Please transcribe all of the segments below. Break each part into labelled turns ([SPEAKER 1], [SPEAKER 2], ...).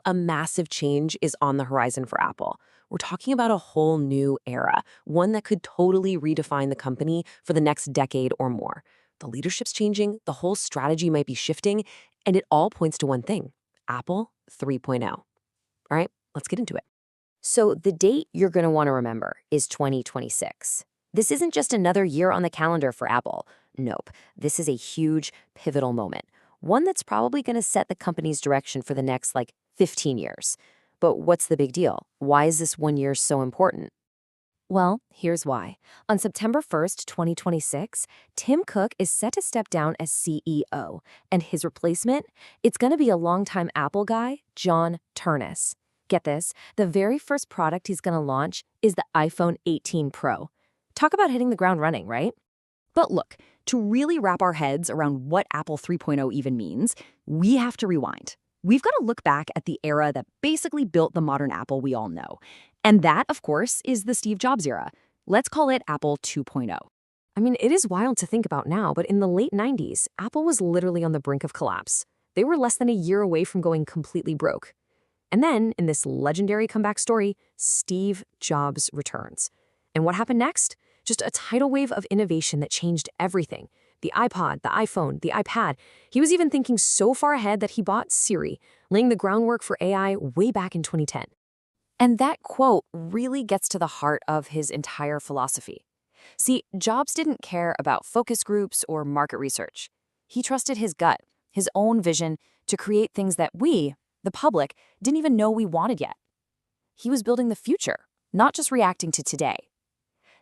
[SPEAKER 1] A massive change is on the horizon for Apple. We're talking about a whole new era, one that could totally redefine the company for the next decade or more. The leadership's changing, the whole strategy might be shifting, and it all points to one thing: Apple 3.0. All right, let's get into it.
[SPEAKER 2] So the date you're going to want to remember is 2026. This isn't just another year on the calendar for Apple. Nope, this is a huge, pivotal moment. One that's probably going to set the company's direction for the next, 15 years. But what's the big deal? Why is this 1 year so important? Well, here's why. On September 1st, 2026, Tim Cook is set to step down as CEO, and his replacement, it's going to be a longtime Apple guy, John Ternus. Get this, the very first product he's going to launch is the iPhone 18 Pro. Talk about hitting the ground running, right?
[SPEAKER 3] But look, to really wrap our heads around what Apple 3.0 even means, we have to rewind. We've got to look back at the era that basically built the modern Apple we all know. And that, of course, is the Steve Jobs era. Let's call it Apple 2.0.
[SPEAKER 1] I mean, it is wild to think about now, but in the late 90s, Apple was literally on the brink of collapse. They were less than a year away from going completely broke. And then, in this legendary comeback story, Steve Jobs returns. And what happened next? Just a tidal wave of innovation that changed everything. The iPod, the iPhone, the iPad. He was even thinking so far ahead that he bought Siri, laying the groundwork for AI way back in 2010. And that quote really gets to the heart of his entire philosophy. See, Jobs didn't care about focus groups or market research. He trusted his gut, his own vision, to create things that we, the public, didn't even know we wanted yet. He was building the future, not just reacting to today.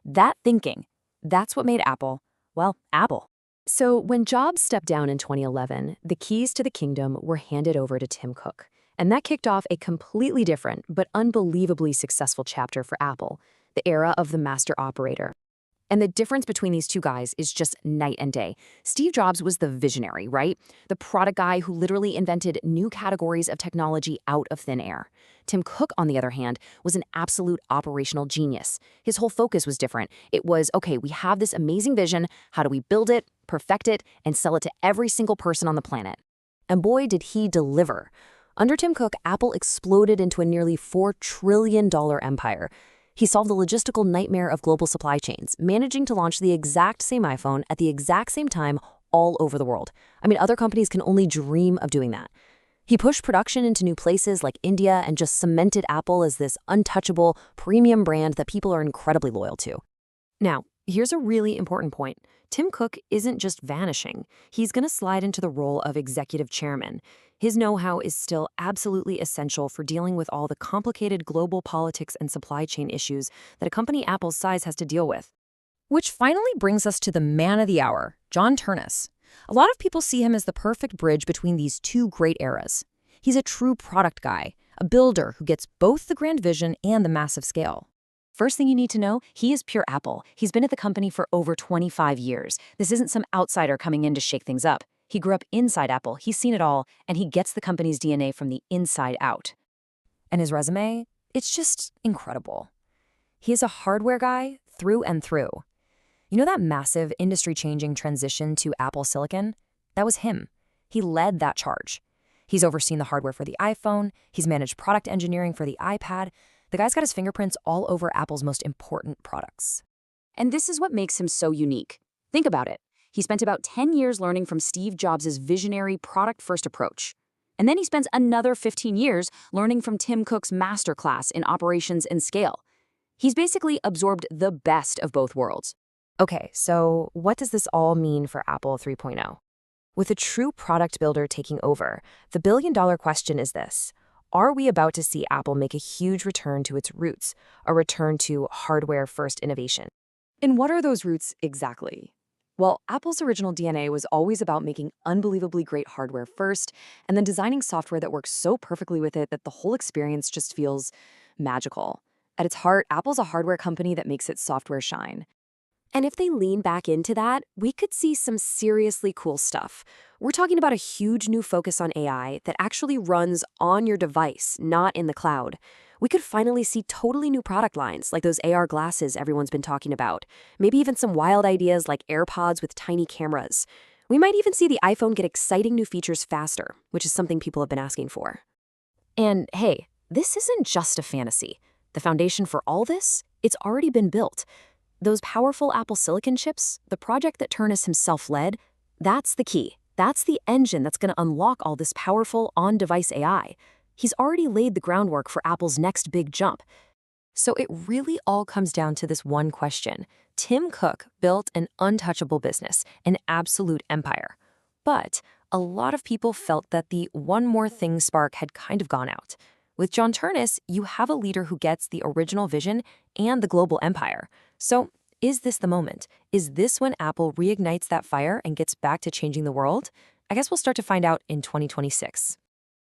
[SPEAKER 1] That thinking, that's what made Apple, well, Apple. So when Jobs stepped down in 2011, the keys to the kingdom were handed over to Tim Cook. And that kicked off a completely different but unbelievably successful chapter for Apple, the era of the master operator. And the difference between these two guys is just night and day. Steve Jobs was the visionary, right? The product guy who literally invented new categories of technology out of thin air. Tim Cook, on the other hand, was an absolute operational genius. His whole focus was different. It was, okay, we have this amazing vision. How do we build it, perfect it, and sell it to every single person on the planet? And boy, did he deliver. Under Tim Cook, Apple exploded into a nearly $4 trillion empire. He solved the logistical nightmare of global supply chains, managing to launch the exact same iPhone at the exact same time all over the world. I mean, other companies can only dream of doing that. He pushed production into new places like India and just cemented Apple as this untouchable, premium brand that people are incredibly loyal to. Now, here's a really important point. Tim Cook isn't just vanishing. He's going to slide into the role of executive chairman. His know-how is still absolutely essential for dealing with all the complicated global politics and supply chain issues that a company Apple's size has to deal with.
[SPEAKER 3] Which finally brings us to the man of the hour, John Ternus. A lot of people see him as the perfect bridge between these two great eras. He's a true product guy, a builder who gets both the grand vision and the massive scale.
[SPEAKER 1] First thing you need to know, he is pure Apple. He's been at the company for over 25 years. This isn't some outsider coming in to shake things up. He grew up inside Apple, he's seen it all, and he gets the company's DNA from the inside out.
[SPEAKER 3] And his resume? It's just incredible. He is a hardware guy through and through. You know that massive industry-changing transition to Apple Silicon? That was him. He led that charge. He's overseen the hardware for the iPhone, he's managed product engineering for the iPad. The guy's got his fingerprints all over Apple's most important products.
[SPEAKER 1] And this is what makes him so unique. Think about it. He spent about 10 years learning from Steve Jobs' visionary product-first approach. And then he spends another 15 years learning from Tim Cook's masterclass in operations and scale. He's basically absorbed the best of both worlds.
[SPEAKER 2] Okay, so what does this all mean for Apple 3.0? With a true product builder taking over, the billion-dollar question is this: are we about to see Apple make a huge return to its roots, a return to hardware-first innovation?
[SPEAKER 1] And what are those roots exactly? Well, Apple's original DNA was always about making unbelievably great hardware first, and then designing software that works so perfectly with it that the whole experience just feels magical. At its heart, Apple's a hardware company that makes its software shine. And if they lean back into that, we could see some seriously cool stuff. We're talking about a huge new focus on AI that actually runs on your device, not in the cloud. We could finally see totally new product lines, like those AR glasses everyone's been talking about. Maybe even some wild ideas like AirPods with tiny cameras. We might even see the iPhone get exciting new features faster, which is something people have been asking for. And hey, this isn't just a fantasy. The foundation for all this, it's already been built. Those powerful Apple Silicon chips, the project that Ternus himself led, that's the key. That's the engine that's going to unlock all this powerful on-device AI. He's already laid the groundwork for Apple's next big jump.
[SPEAKER 2] So it really all comes down to this one question. Tim Cook built an untouchable business, an absolute empire. But a lot of people felt that the one more thing spark had kind of gone out. With John Ternus, you have a leader who gets the original vision and the global empire. So is this the moment? Is this when Apple reignites that fire and gets back to changing the world? I guess we'll start to find out in 2026.